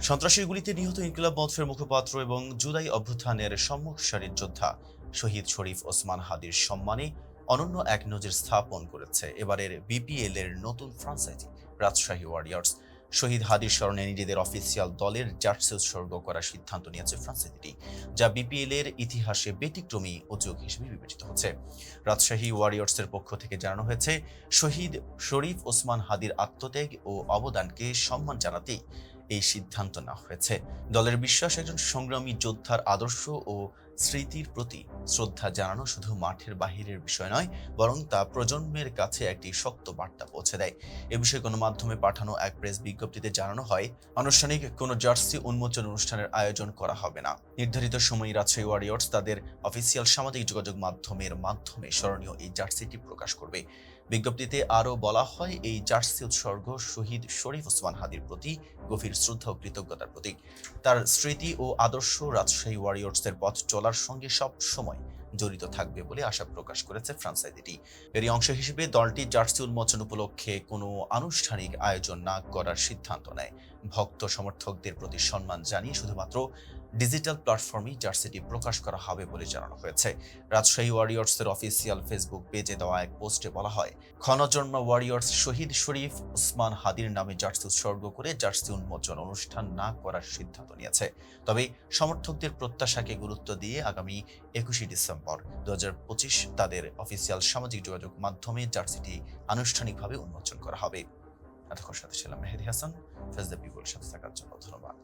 সন্ত্রাসের গুলিতে নিহত ইনকিলাব মঞ্চের মুখপাত্র এবং জুলাই অভ্যুত্থানের সম্মুখ সারির যোদ্ধা শহীদ শরীফ ওসমান হাদির সম্মানে অনন্য এক নজির স্থাপন করেছে এবারের বিপিএল এর নতুন ফ্রাঞ্চাইজি রাজশাহী ওয়ারিয়র্স। শহীদ হাদির স্মরণে নিজেদের অফিসিয়াল দলের জার্সি উৎসর্গ করার সিদ্ধান্ত নিয়েছে ফ্রাঞ্চাইজিটি, যা বিপিএল এর ইতিহাসে ব্যতিক্রমী উদ্যোগ হিসেবে বিবেচিত হচ্ছে। রাজশাহী ওয়ারিয়র্সের পক্ষ থেকে জানানো হয়েছে, শহীদ শরীফ ওসমান হাদির আত্মত্যাগ ও অবদানকে সম্মান জানাতেই এই সিদ্ধান্ত নেওয়া হয়েছে। দলের বিশ্বাস, একজন সংগ্রামী যোদ্ধার আদর্শ ও স্মৃতির প্রতি শ্রদ্ধা জানানো শুধু মাঠের বাহিরের বিষয় নয়, বরং তা প্রজন্মের কাছে একটি শক্ত বার্তা পৌঁছে দেয়। এ বিষয়ে গণমাধ্যমে পাঠানো এক প্রেস বিজ্ঞপ্তিতে জানানো হয়, আনুষ্ঠানিক কোনো জার্সি উন্মোচন অনুষ্ঠানের আয়োজন করা হবে না। নির্ধারিত সময়ে রাজশাহী ওয়ারিয়র্স তাদের অফিসিয়াল সামাজিক যোগাযোগ মাধ্যমের মাধ্যমে স্মরণীয় এই জার্সিটি প্রকাশ করবে। বিজ্ঞপ্তিতে আরও বলা হয়, এই জার্সি উৎসর্গ শহীদ শরীফ ওসমান হাদির প্রতি গভীর শ্রদ্ধা ও কৃতজ্ঞতার প্রতীক। তার স্মৃতি ও আদর্শ রাজশাহী ওয়ারিয়র্সের পথ চলার সঙ্গে সব সময় জড়িত থাকবে বলে আশা প্রকাশ করেছে ফ্রাঞ্চাইজিটি। এরই অংশ হিসেবে দলটি জার্সি উন্মোচন উপলক্ষে কোনো আনুষ্ঠানিক আয়োজন না করার সিদ্ধান্ত নেয়। ভক্ত সমর্থকদের প্রতি সম্মান জানিয়ে শুধুমাত্র ডিজিটাল প্ল্যাটফর্মেই জার্সিটি প্রকাশ করা হবে বলে জানানো হয়েছে। রাজশাহী ওয়ারিয়র্সের অফিসিয়াল ফেসবুক পেজে দেওয়া এক পোস্টে বলা হয়, ক্ষণজন্মা ওয়ারিয়র্স শহীদ শরীফ ওসমান হাদির নামে জার্সি উৎসর্গ করে জার্সি উন্মোচন অনুষ্ঠান না করার সিদ্ধান্ত নিয়েছে। তবে সমর্থকদের প্রত্যাশাকে গুরুত্ব দিয়ে আগামী 21 ডিসেম্বর 2025 তাদের অফিসিয়াল সামাজিক যোগাযোগ মাধ্যমে জার্সিটি আনুষ্ঠানিকভাবে উন্মোচন করা হবে। এতক্ষণ সাথে ছিলাম মেহেদী হাসান। ফেজ দ্য পিপল সাথে থাকার জন্য ধন্যবাদ।